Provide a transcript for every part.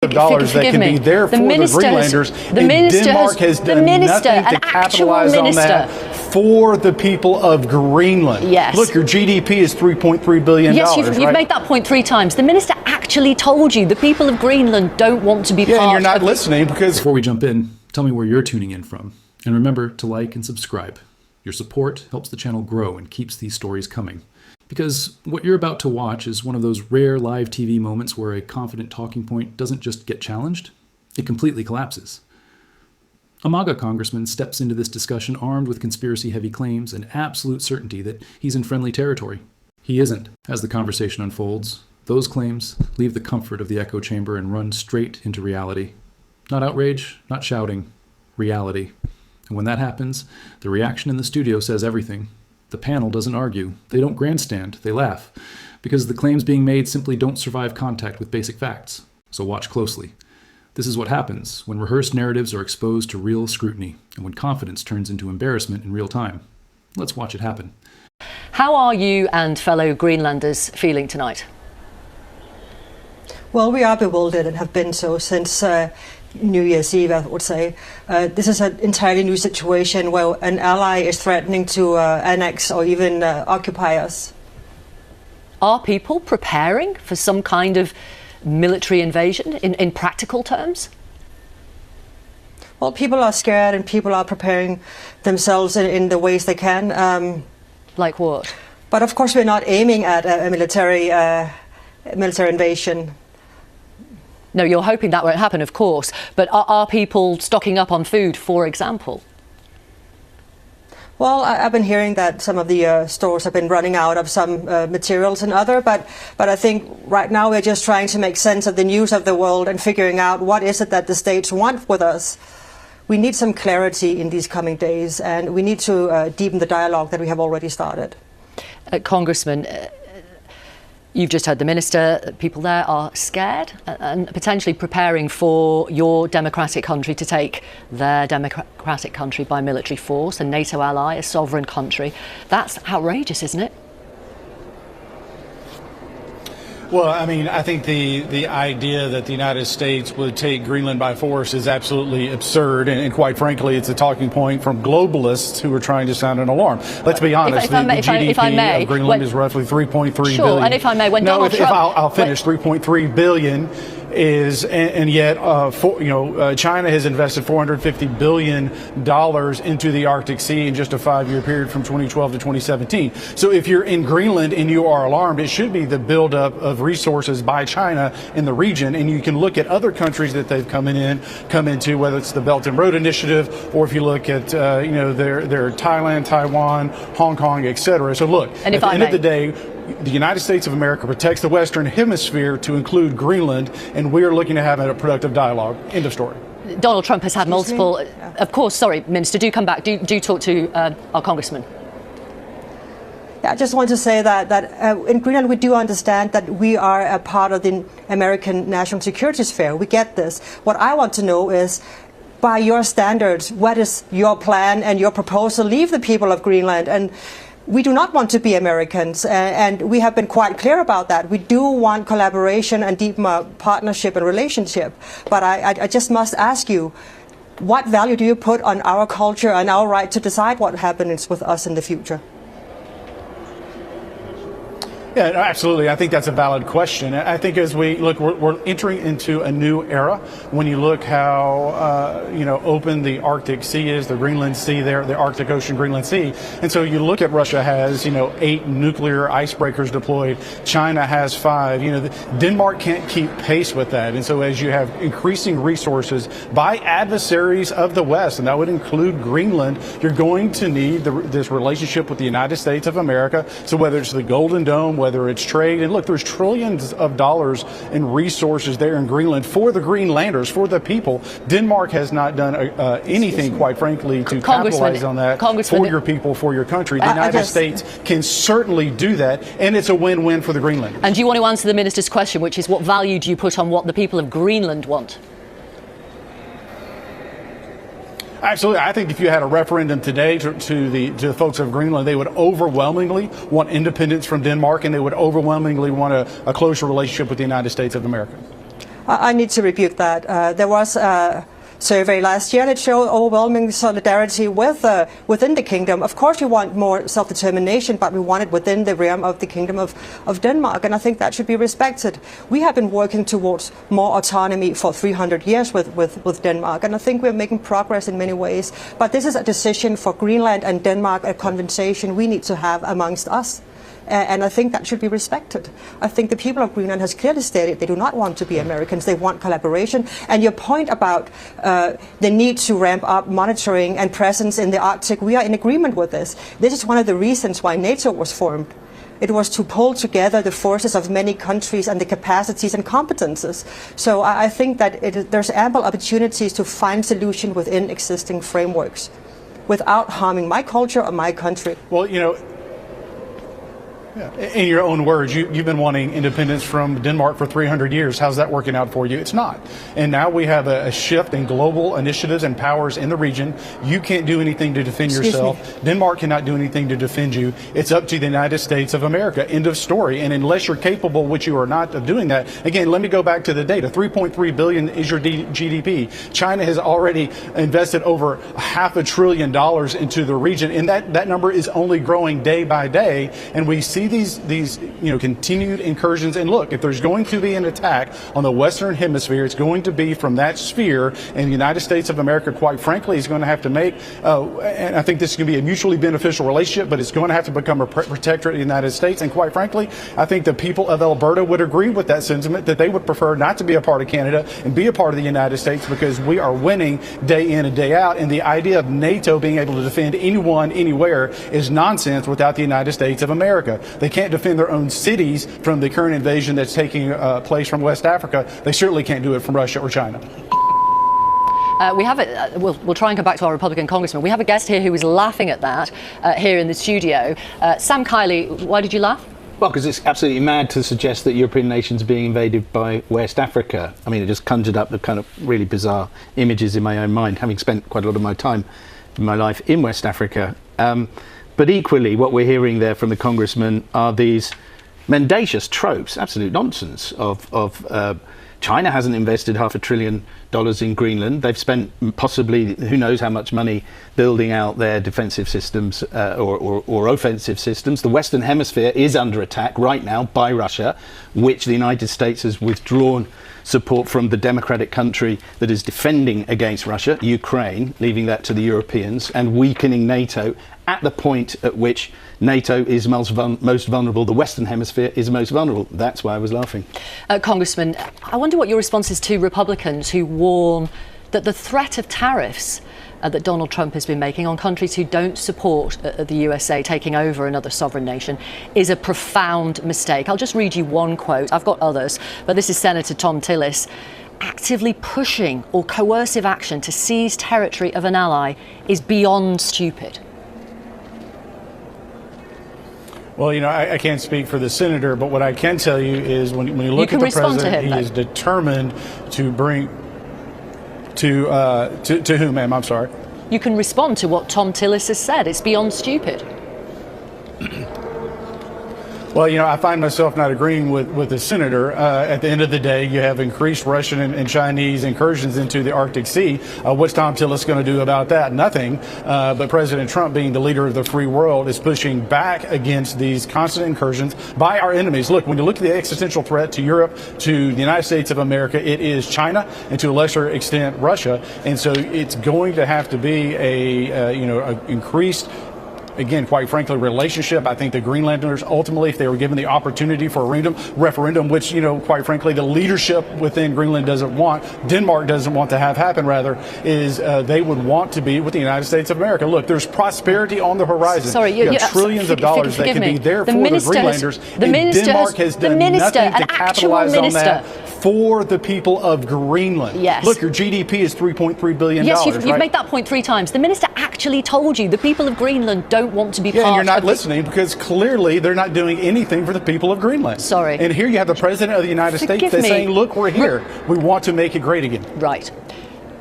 of dollars that can be there for the Greenlanders, and Denmark has done nothing to capitalize on that for the people of Greenland. Yes. Look, your GDP is $3.3 billion. Yes, you've made that point 3 times. The minister actually told you the people of Greenland don't want to be part of... Yeah, and you're not listening because... Before we jump in, tell me where you're tuning in from. And remember to like and subscribe. Your support helps the channel grow and keeps these stories coming. Because what you're about to watch is one of those rare live TV moments where a confident talking point doesn't just get challenged, it completely collapses. A MAGA congressman steps into this discussion armed with conspiracy-heavy claims and absolute certainty that he's in friendly territory. He isn't. As the conversation unfolds, those claims leave the comfort of the echo chamber and run straight into reality. Not outrage, not shouting, reality. And when that happens, the reaction in the studio says everything. The panel doesn't argue. They don't grandstand. They laugh. Because the claims being made simply don't survive contact with basic facts. So watch closely. This is what happens when rehearsed narratives are exposed to real scrutiny, and when confidence turns into embarrassment in real time. Let's watch it happen. How are you and fellow Greenlanders feeling tonight? Well, we are bewildered and have been so since New Year's Eve, I would say. This is an entirely new situation where an ally is threatening to annex or even occupy us. Are people preparing for some kind of military invasion in practical terms? Well, people are scared and people are preparing themselves in the ways they can. Like what? But of course, we're not aiming at a military invasion. No, you're hoping that won't happen, of course. But are people stocking up on food, for example? Well, I've been hearing that some of the stores have been running out of some materials and other, but I think right now we're just trying to make sense of the news of the world and figuring out what is it that the states want with us. We need some clarity in these coming days, and we need to deepen the dialogue that we have already started. Congressman, you've just heard the minister. People there are scared and potentially preparing for your democratic country to take their democratic country by military force, a NATO ally, a sovereign country. That's outrageous, isn't it? Well, I mean, I think the idea that the United States would take Greenland by force is absolutely absurd, and quite frankly, it's a talking point from globalists who are trying to sound an alarm. Let's be honest, the GDP of Greenland is roughly $3.3 billion. Sure, and if I may, when Donald Trump... I'll finish. $3.3 billion is, and yet, China has invested $450 billion into the Arctic Sea in just a 5-year period from 2012 to 2017. So if you're in Greenland and you are alarmed, it should be the buildup of resources by China in the region, and you can look at other countries that they've come into, whether it's the Belt and Road Initiative, or if you look at their Thailand, Taiwan, Hong Kong, etc. So look, at the end of the day, the United States of America protects the Western Hemisphere to include Greenland, and we are looking to have a productive dialogue. End of story. Donald Trump has had multiple... Of course, sorry, Minister, do come back. Do talk to our congressman. Yeah, I just want to say that in Greenland we do understand that we are a part of the American national security sphere. We get this. What I want to know is, by your standards, what is your plan and your proposal? Leave the people of Greenland. And we do not want to be Americans, and we have been quite clear about that. We do want collaboration and deep partnership and relationship. But I just must ask you, what value do you put on our culture and our right to decide what happens with us in the future? Yeah, absolutely. I think that's a valid question. I think as we look, we're entering into a new era. When you look how open the Arctic Sea is, the Greenland Sea there, the Arctic Ocean, Greenland Sea, and so you look at Russia has 8 nuclear icebreakers deployed. China has 5. Denmark can't keep pace with that, and so as you have increasing resources by adversaries of the West, and that would include Greenland, you're going to need this relationship with the United States of America. So whether it's the Golden Dome, whether it's trade, and look, there's trillions of dollars in resources there in Greenland for the Greenlanders, for the people. Denmark has not done anything, quite frankly, to capitalize on that for your people, for your country. The United States can certainly do that, and it's a win-win for the Greenlanders. And do you want to answer the minister's question, which is what value do you put on what the people of Greenland want? Absolutely. I think if you had a referendum today to the folks of Greenland, they would overwhelmingly want independence from Denmark, and they would overwhelmingly want a closer relationship with the United States of America. I need to rebuke that. There was a survey last year that showed overwhelming solidarity within the kingdom. Of course, we want more self-determination, but we want it within the realm of the kingdom of Denmark, and I think that should be respected. We have been working towards more autonomy for 300 years with Denmark, and I think we're making progress in many ways. But this is a decision for Greenland and Denmark, a conversation we need to have amongst us. And I think that should be respected. I think the people of Greenland has clearly stated they do not want to be Americans. They want collaboration. And your point about the need to ramp up monitoring and presence in the Arctic, we are in agreement with this. This is one of the reasons why NATO was formed. It was to pull together the forces of many countries and the capacities and competences. So I think that there's ample opportunities to find solution within existing frameworks without harming my culture or my country. Well, in your own words, you've been wanting independence from Denmark for 300 years. How's that working out for you? It's not. And now we have a shift in global initiatives and powers in the region. You can't do anything to defend yourself. Denmark cannot do anything to defend you. It's up to the United States of America. End of story. And unless you're capable, which you are not, of doing that, again, let me go back to the data. 3.3 billion is your GDP. China has already invested over $500 billion into the region, and that number is only growing day by day. And we see these continued incursions. And look, if there's going to be an attack on the Western Hemisphere, it's going to be from that sphere. And the United States of America, quite frankly, is going to have to make, and I think this is going to be a mutually beneficial relationship, but it's going to have to become a protectorate of the United States. And quite frankly, I think the people of Alberta would agree with that sentiment, that they would prefer not to be a part of Canada and be a part of the United States, because we are winning day in and day out. And the idea of NATO being able to defend anyone, anywhere, is nonsense without the United States of America. They can't defend their own cities from the current invasion that's taking place from West Africa. They certainly can't do it from Russia or China. We'll try and come back to our Republican congressman. We have a guest here who is laughing at that here in the studio. Sam Kiley, why did you laugh? Well, because it's absolutely mad to suggest that European nations are being invaded by West Africa. I mean, it just conjured up the kind of really bizarre images in my own mind, having spent quite a lot of my time in my life in West Africa. But equally, what we're hearing there from the congressman are these mendacious tropes, absolute nonsense of China hasn't invested $500 billion in Greenland. They've spent possibly who knows how much money building out their defensive systems or offensive systems. The Western Hemisphere is under attack right now by Russia, which the United States has withdrawn support from the democratic country that is defending against Russia, Ukraine, leaving that to the Europeans, and weakening NATO at the point at which NATO is most vulnerable, the Western Hemisphere is most vulnerable. That's why I was laughing. Congressman, I wonder what your response is to Republicans who warn that the threat of tariffs that Donald Trump has been making on countries who don't support the USA taking over another sovereign nation is a profound mistake. I'll just read you one quote. I've got others, but this is Senator Tom Tillis. Actively pushing or coercive action to seize territory of an ally is beyond stupid. Well, I can't speak for the senator, but what I can tell you is when you look at the president, he is determined to bring to whom, ma'am? I'm sorry. You can respond to what Tom Tillis has said. It's beyond stupid. Well, I find myself not agreeing with the senator. At the end of the day, you have increased Russian and Chinese incursions into the Arctic Sea. What's Tom Tillis going to do about that? Nothing. But President Trump, being the leader of the free world, is pushing back against these constant incursions by our enemies. Look, when you look at the existential threat to Europe, to the United States of America, it is China and to a lesser extent Russia. And so it's going to have to be a increased, again, quite frankly, relationship. I think the Greenlanders, ultimately, if they were given the opportunity for a referendum, which, quite frankly, the leadership within Greenland doesn't want, Denmark doesn't want to have happen, rather, is they would want to be with the United States of America. Look, there's prosperity on the horizon. Sorry, you have trillions of dollars that can be there for the Greenlanders. And Denmark has done nothing to capitalize on that for the people of Greenland. Yes. Look, your GDP is $3.3 billion. Yes, you've made that point 3 times. The minister actually told you the people of Greenland don't want to be part of... Yeah, and you're not listening because clearly they're not doing anything for the people of Greenland. Sorry. And here you have the President of the United States that's saying, look, we're here. We want to make it great again. Right.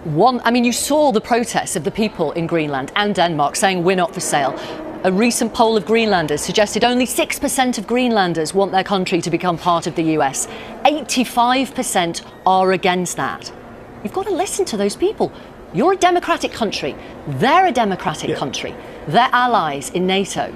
You saw the protests of the people in Greenland and Denmark saying we're not for sale. A recent poll of Greenlanders suggested only 6% of Greenlanders want their country to become part of the US. 85% are against that. You've got to listen to those people. You're a democratic country. They're a democratic country. They're allies in NATO.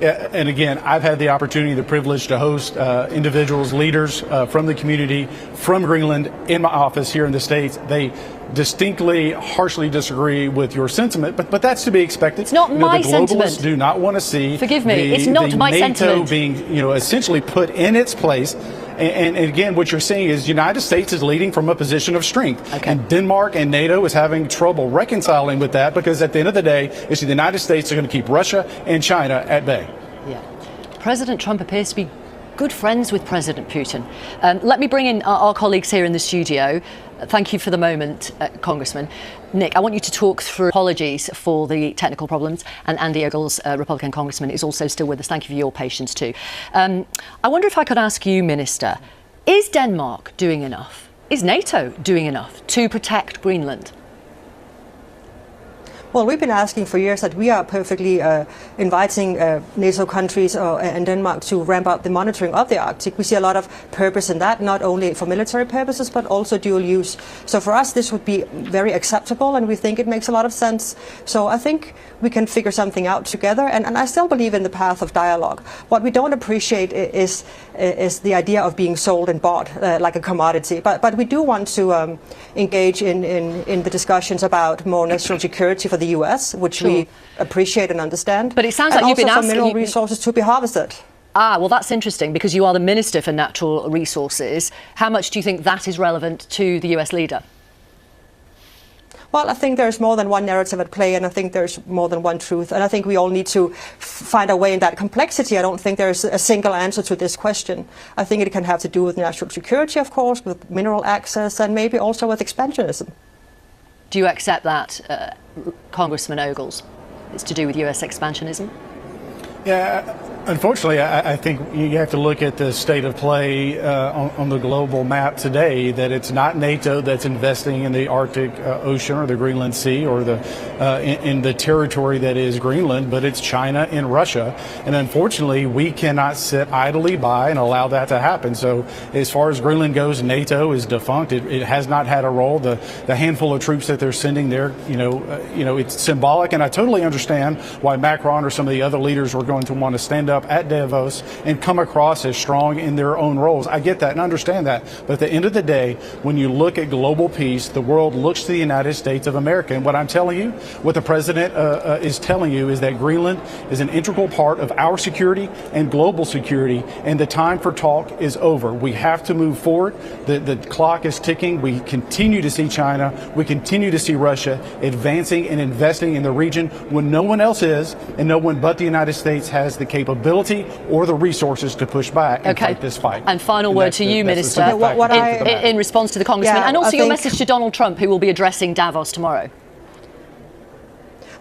Yeah, and again, I've had the opportunity, the privilege to host individuals, leaders from the community, from Greenland, in my office here in the States. They distinctly, harshly disagree with your sentiment, but that's to be expected. It's not my the globalists sentiment. Do not want to see. Forgive me, it's not my NATO sentiment. being, essentially put in its place. And again, what you're seeing is the United States is leading from a position of strength. Okay. And Denmark and NATO is having trouble reconciling with that because at the end of the day, it's the United States are going to keep Russia and China at bay. Yeah. President Trump appears to be good friends with President Putin. Let me bring in our colleagues here in the studio. Thank you for the moment, Congressman. Nick, I want you to talk through apologies for the technical problems, and Andy Ogles, Republican Congressman, is also still with us. Thank you for your patience too. I wonder if I could ask you, Minister, is Denmark doing enough? Is NATO doing enough to protect Greenland? Well, we've been asking for years that we are perfectly inviting NATO countries and Denmark to ramp up the monitoring of the Arctic. We see a lot of purpose in that, not only for military purposes, but also dual use. So for us, this would be very acceptable, and we think it makes a lot of sense. So I think we can figure something out together, and I still believe in the path of dialogue. What we don't appreciate is the idea of being sold and bought like a commodity. But we do want to engage in the discussions about more national security for the US, which we appreciate and understand. But it sounds and like you've been also asking for mineral resources to be harvested. Ah, well, that's interesting because you are the Minister for Natural Resources. How much do you think that is relevant to the US leader? Well, I think there's more than one narrative at play, and I think there's more than one truth. And I think we all need to find a way in that complexity. I don't think there's a single answer to this question. I think it can have to do with national security, of course, with mineral access, and maybe also with expansionism. Do you accept that, Congressman Ogles? It's to do with US expansionism? Yeah, unfortunately, I think you have to look at the state of play on the global map today, that it's not NATO that's investing in the Arctic Ocean or the Greenland Sea or in the territory that is Greenland, but it's China and Russia. And unfortunately, we cannot sit idly by and allow that to happen. So as far as Greenland goes, NATO is defunct. It has not had a role. The handful of troops that they're sending there, it's symbolic. And I totally understand why Macron or some of the other leaders were going to want to stand up at Davos and come across as strong in their own roles. I get that and understand that. But at the end of the day, when you look at global peace, the world looks to the United States of America. And what I'm telling you, what the president is telling you, is that Greenland is an integral part of our security and global security, and the time for talk is over. We have to move forward. The clock is ticking. We continue to see China. We continue to see Russia advancing and investing in the region when no one else is, and no one but the United States has the capability or the resources to push back and fight this fight. And final word to you, Minister, in response to the Congressman, and also your message to Donald Trump, who will be addressing Davos tomorrow.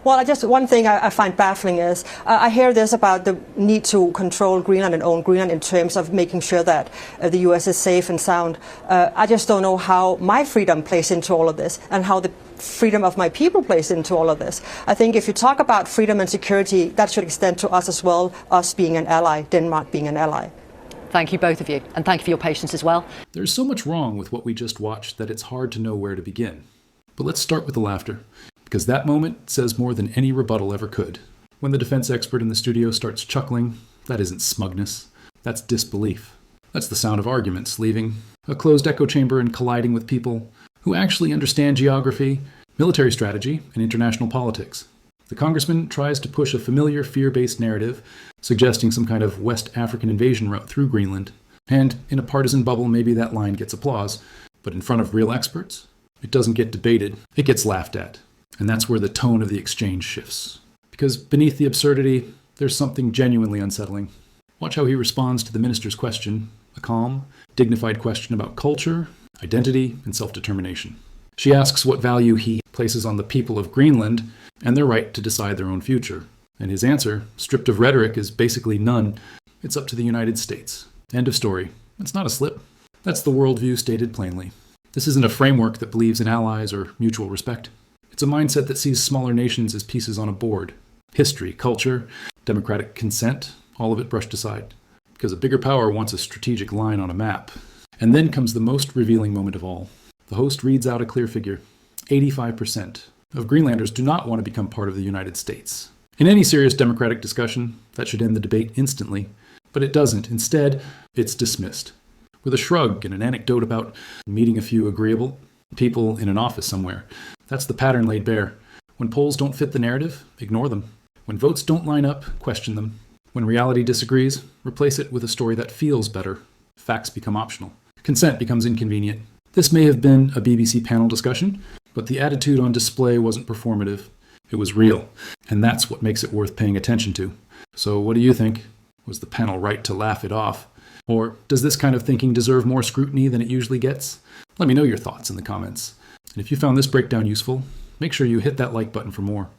Well, one thing I find baffling is I hear this about the need to control Greenland and own Greenland in terms of making sure that the U.S. is safe and sound. I just don't know how my freedom plays into all of this and how the freedom of my people plays into all of this. I think if you talk about freedom and security, that should extend to us as well, us being an ally, Denmark being an ally. Thank you, both of you, and thank you for your patience as well. There's so much wrong with what we just watched that it's hard to know where to begin. But let's start with the laughter, because that moment says more than any rebuttal ever could. When the defense expert in the studio starts chuckling, that isn't smugness, that's disbelief. That's the sound of arguments leaving a closed echo chamber and colliding with people who actually understand geography, military strategy, and international politics. The congressman tries to push a familiar fear-based narrative, suggesting some kind of West African invasion route through Greenland. And in a partisan bubble, maybe that line gets applause. But in front of real experts, it doesn't get debated, it gets laughed at. And that's where the tone of the exchange shifts. Because beneath the absurdity, there's something genuinely unsettling. Watch how he responds to the minister's question, a calm, dignified question about culture, identity, and self-determination. She asks what value he places on the people of Greenland and their right to decide their own future. And his answer, stripped of rhetoric, is basically none. It's up to the United States. End of story. It's not a slip. That's the worldview stated plainly. This isn't a framework that believes in allies or mutual respect. It's It's a mindset that sees smaller nations as pieces on a board. History, culture, democratic consent, all of it brushed aside. Because a bigger power wants a strategic line on a map. And then comes the most revealing moment of all. The host reads out a clear figure. 85% of Greenlanders do not want to become part of the United States. In any serious democratic discussion, that should end the debate instantly. But it doesn't. Instead, it's dismissed. With a shrug and an anecdote about meeting a few agreeable people in an office somewhere. That's the pattern laid bare. When polls don't fit the narrative, ignore them. When votes don't line up, question them. When reality disagrees, replace it with a story that feels better. Facts become optional. Consent becomes inconvenient. This may have been a BBC panel discussion, but the attitude on display wasn't performative. It was real, and that's what makes it worth paying attention to. So what do you think? Was the panel right to laugh it off? Or does this kind of thinking deserve more scrutiny than it usually gets? Let me know your thoughts in the comments. And if you found this breakdown useful, make sure you hit that like button for more.